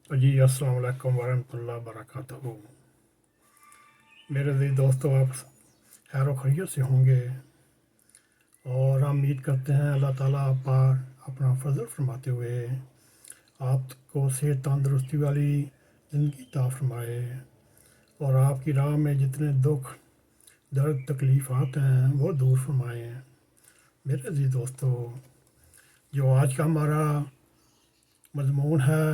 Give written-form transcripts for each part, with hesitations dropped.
جی السلام علیکم ورحمۃ اللہ وبرکاتہ۔ میرے عزیز دوستوں، آپ خیر و خیریت سے ہوں گے اور ہم امید کرتے ہیں اللہ تعالیٰ آپ پر اپنا فضل فرماتے ہوئے آپ کو صحت تندرستی والی زندگی عطا فرمائے اور آپ کی راہ میں جتنے دکھ درد تکلیفات ہیں وہ دور فرمائیں۔ میرے عزیز دوستوں، جو آج کا ہمارا مضمون ہے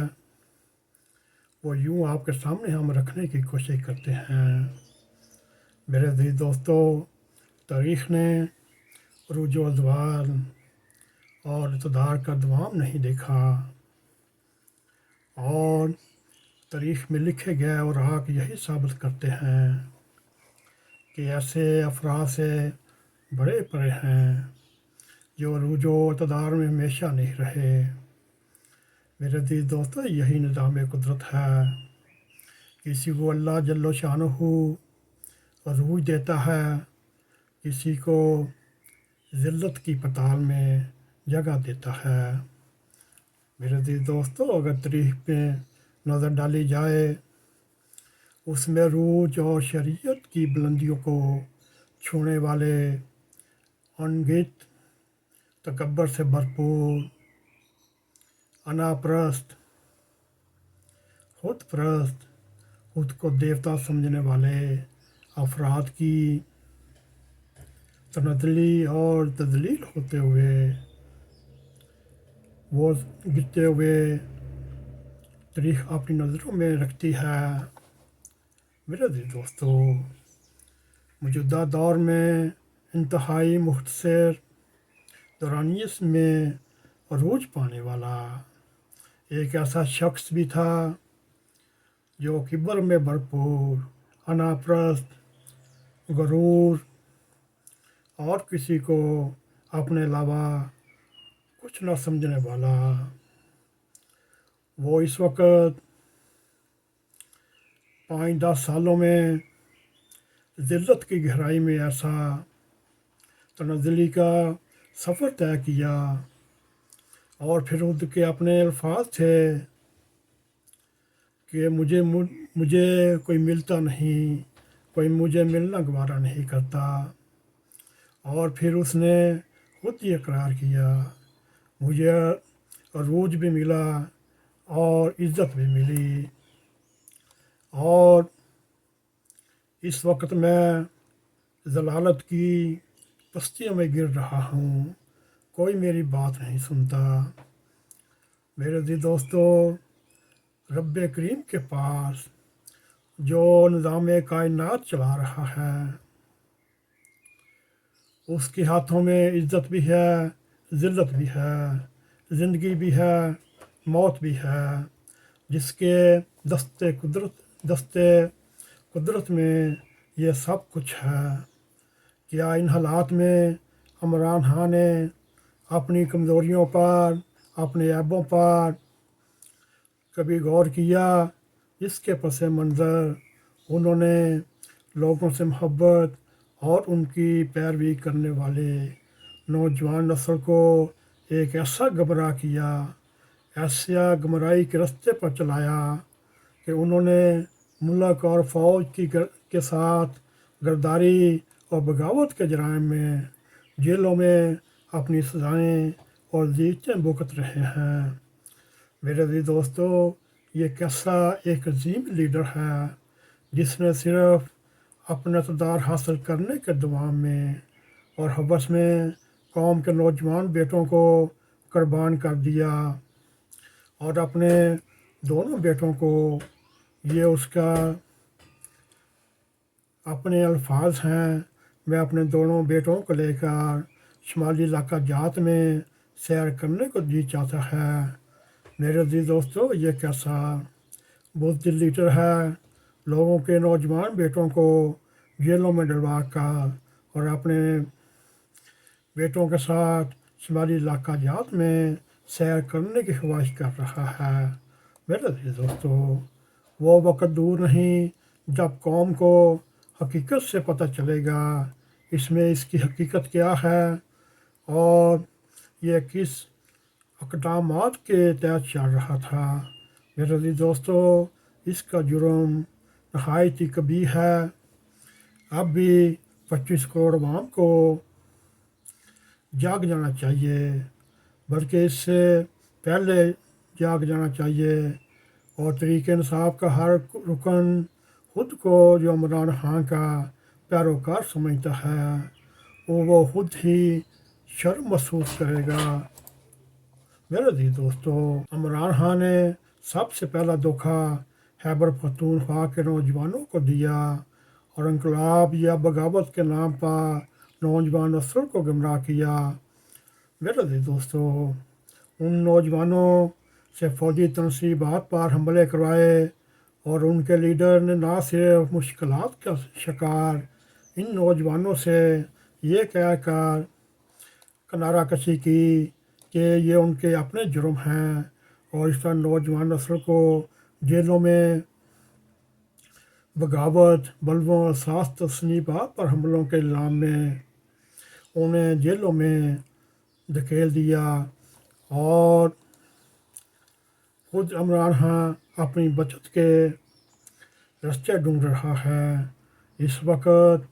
وہ یوں آپ کے سامنے ہم رکھنے کی کوشش کرتے ہیں۔ میرے عزیز دوستو، تاریخ نے عروج و زوال اور اقتدار کا دوام نہیں دیکھا، اور تاریخ میں لکھے گئے اور آگ یہی ثابت کرتے ہیں کہ ایسے افراد سے بڑے پڑے ہیں جو عروج و اقتدار میں ہمیشہ نہیں رہے۔ میرے عزیز دوستو، یہی نظام قدرت ہے۔ کسی کو اللہ جل شانہ عروج دیتا ہے، کسی کو ذلت کی پتال میں جگہ دیتا ہے۔ میرے عزیز دوستو، اگر تاریخ پہ نظر ڈالی جائے، اس میں عروج اور شریعت کی بلندیوں کو چھونے والے انگت، تکبر سے بھرپور، انا پرست، خود پرست، خود کو دیوتا سمجھنے والے افراد کی تنزلی اور تذلیل ہوتے ہوئے وہ گرتے ہوئے تاریخ اپنی نظروں میں رکھتی ہے۔ میرے عزیز دوستو، موجودہ دور میں انتہائی مختصر دورانیت میں عروج پانے والا ایک ایسا شخص بھی تھا جو کبر میں بھرپور، انا پرست، غرور اور کسی کو اپنے علاوہ کچھ نہ سمجھنے والا۔ وہ اس وقت 5-10 سالوں میں ذلت کی گہرائی میں ایسا تنزلی کا سفر طے کیا، اور پھر ان کے اپنے الفاظ تھے کہ مجھے کوئی ملتا نہیں، کوئی مجھے ملنا گوارا نہیں کرتا۔ اور پھر اس نے خود یہ اقرار کیا، مجھے عروج بھی ملا اور عزت بھی ملی، اور اس وقت میں ضلالت کی پستیوں میں گر رہا ہوں، کوئی میری بات نہیں سنتا۔ میرے عزیز دوستو، رب کریم کے پاس جو نظام کائنات چلا رہا ہے، اس کے ہاتھوں میں عزت بھی ہے، ذلت بھی ہے، زندگی بھی ہے، موت بھی ہے۔ جس کے دستے قدرت میں یہ سب کچھ ہے۔ کیا ان حالات میں عمران خان نے اپنی کمزوریوں پر، اپنے عیبوں پر کبھی غور کیا؟ اس کے پس منظر انہوں نے لوگوں سے محبت اور ان کی پیروی کرنے والے نوجوان نسل کو ایک ایسا گمراہ کیا، ایسا گمراہی کے راستے پر چلایا کہ انہوں نے ملک اور فوج کے ساتھ غداری اور بغاوت کے جرائم میں جیلوں میں اپنی سزائیں اور جیتیں بھگت رہے ہیں۔ میرے عزیز دوستو، یہ کیسا ایک عظیم لیڈر ہے جس نے صرف اپنا اقتدار حاصل کرنے کے دوام میں اور حوث میں قوم کے نوجوان بیٹوں کو قربان کر دیا، اور اپنے دونوں بیٹوں کو، یہ اس کا اپنے الفاظ ہیں، میں اپنے دونوں بیٹوں کو لے کر شمالی علاقہ جات میں سیر کرنے کو جی چاہتا ہے۔ میرے عزیز دوستو، یہ کیسا بزدل لیڈر ہے، لوگوں کے نوجوان بیٹوں کو جیلوں میں ڈلوا کر اور اپنے بیٹوں کے ساتھ شمالی علاقہ جات میں سیر کرنے کی خواہش کر رہا ہے۔ میرے عزیز دوستو، وہ وقت دور نہیں جب قوم کو حقیقت سے پتہ چلے گا اس کی حقیقت کیا ہے اور یہ کس اقدامات کے تحت چل رہا تھا۔ मेरे अज़ीज़ दोस्तों, इसका जुर्म नहायत ही कबीह है। अब भी 25 करोड़ अवाम को जाग जाना चाहिए, बल्कि इससे पहले जाग जाना चाहिए और तहरीक इंसाफ का हर रुकन खुद को जो इमरान खान का पैरोकार समझता है वो खुद ही शर्म महसूस करेगा। मेरे अज़ीज़ दोस्तों, इमरान खान ने सबसे पहला धोखा खैबर पख्तूनख्वा के नौजवानों को दिया और इनकलाब या बगावत के नाम पर नौजवान नस्ल को गुमराह किया। मेरे अज़ीज़ दोस्तों, उन नौजवानों से फौजी तनसीबात पर हमले करवाए और उनके लीडर ने ना सिर्फ मुश्किलात का शिकार इन नौजवानों से ये कह कर किनारा कशी की कि ये उनके अपने जुर्म हैं और इस तरह नौजवान नस्ल को जेलों में बगावत, बलवों, सास तस्नीबात पर हमलों के इल्ज़ाम में उन्हें जेलों में धकेल दिया और खुद इमरान खान अपनी बचत के रास्ते ढूंढ रहा है। इस वक्त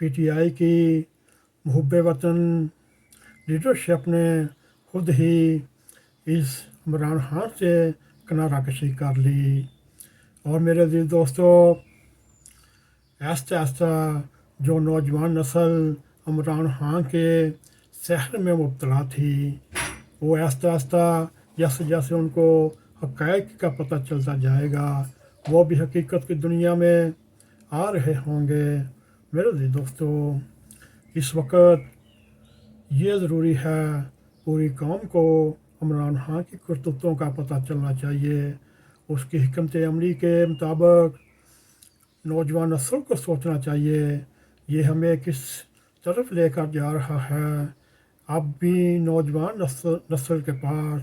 PTI की मुहब्बे वतन लीडरशिप ने खुद ही इस इमरान खान से किनारा कशी कर ली और मेरे अज़ीज़ दोस्तों, आहिस्ता आहिस्ता जो नौजवान नस्ल इमरान खान के सहर में मुब्तला थी वो आहिस्ता आहिस्ता जैसे जैसे उनको हक़ाइक़ का पता चलता जाएगा वो भी हकीकत की दुनिया में आ रहे होंगे। मेरे अज़ीज़ दोस्तों, इस वक्त ये ज़रूरी है पूरी कौम को इमरान खान की करतूतों का पता चलना चाहिए। उसकी हिकमत अमली के मुताबिक नौजवान नस्ल को सोचना चाहिए ये हमें किस तरफ लेकर जा रहा है। अब भी नौजवान नस्ल के पास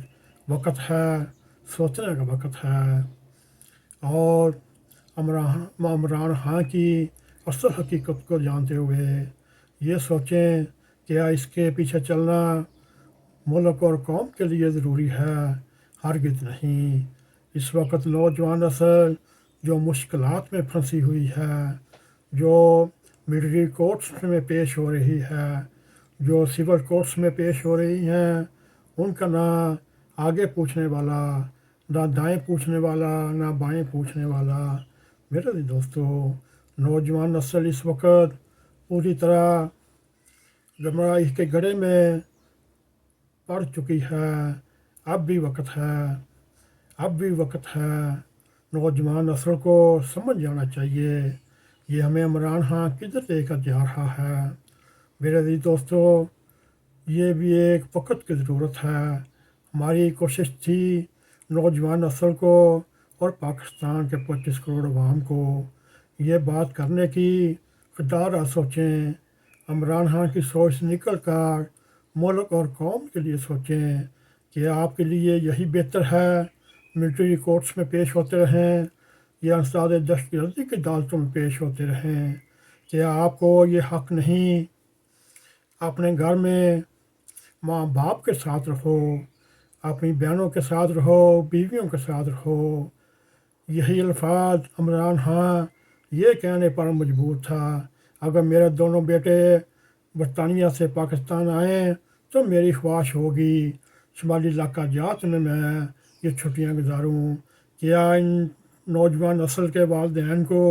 वक़्त है, सोचने का वक़्त है और इमरान खान की असल हकीकत को जानते हुए ये सोचें क्या इसके पीछे चलना मुल्क और कौम के लिए ज़रूरी है। हरगिज़ नहीं। इस वक्त नौजवान नस्ल जो मुश्किलात में फंसी हुई है, जो मिलिट्री कोर्ट्स में पेश हो रही है, जो सिविल कोर्ट्स में पेश हो रही हैं, उनका ना आगे पूछने वाला, ना दाएं पूछने वाला, ना बाएं पूछने वाला। मेरे दोस्तों, नौजवान नस्ल इस वक्त पूरी तरह गुमराही के गड्ढे में पड़ चुकी है। अब भी वक्त है, अब भी वक्त है। नौजवान नस्ल को समझ जाना चाहिए ये हमें इमरान खान किधर लेकर जा रहा है। मेरे अज़ीज़ दोस्तों, ये भी एक वक्त की ज़रूरत है। हमारी कोशिश थी नौजवान नस्ल को और पाकिस्तान के 25 करोड़ अवाम को ये बात करने की खुदा सोचें, इमरान खान की सोच से निकल कर मुल्क और कौम के लिए सोचें कि आपके लिए यही बेहतर है मिलिट्री कोर्ट्स में पेश होते रहें या इंसदाद दहशतगर्दी की अदालतों में पेश होते रहें। क्या आपको ये हक़ नहीं अपने घर में माँ बाप के साथ रहो, अपनी बहनों के साथ रहो, बीवियों के साथ रहो। यही अल्फाज इमरान खान ये कहने पर मजबूर था अगर मेरे दोनों बेटे बरतानिया से पाकिस्तान आएँ तो मेरी ख्वाहिश होगी शुमाली इलाका जात में मैं ये छुट्टियाँ गुजारूँ। क्या इन नौजवान नस्ल के वालिदैन को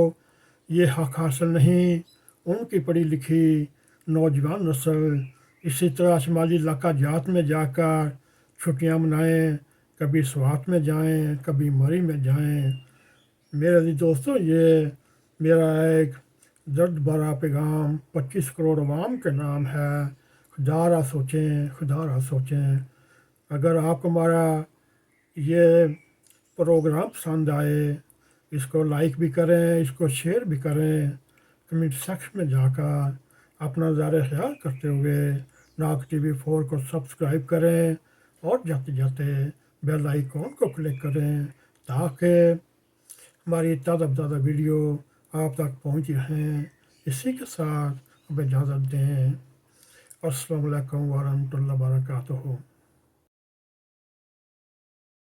ये हक़ हासिल नहीं? उनकी पढ़ी लिखी नौजवान नस्ल इसी तरह शुमाली इलाका जात में जाकर छुट्टियाँ मनाएँ, कभी स्वात में जाएँ, कभी मरी में जाएँ। मेरे दोस्तों, ये मेरा एक दर्द भरा पैगाम 25 करोड़ अवाम के नाम है। खुदा सोचें, खुदा सोचें। अगर आपको हमारा ये प्रोग्राम पसंद आए इसको लाइक भी करें, इसको शेयर भी करें, कमेंट सेक्शन में जाकर अपना ज़ाहिर ख्याल करते हुए नाक TV4 को सब्सक्राइब करें और जाते जाते बेल आइकॉन को क्लिक करें ताकि हमारी ताज़ा वीडियो आप तक पहुंच रहें। इसी के साथ अब इजाज़त दें। अस्सलामु अलैकुम व रहमतुल्लाहि व बरकातुहू।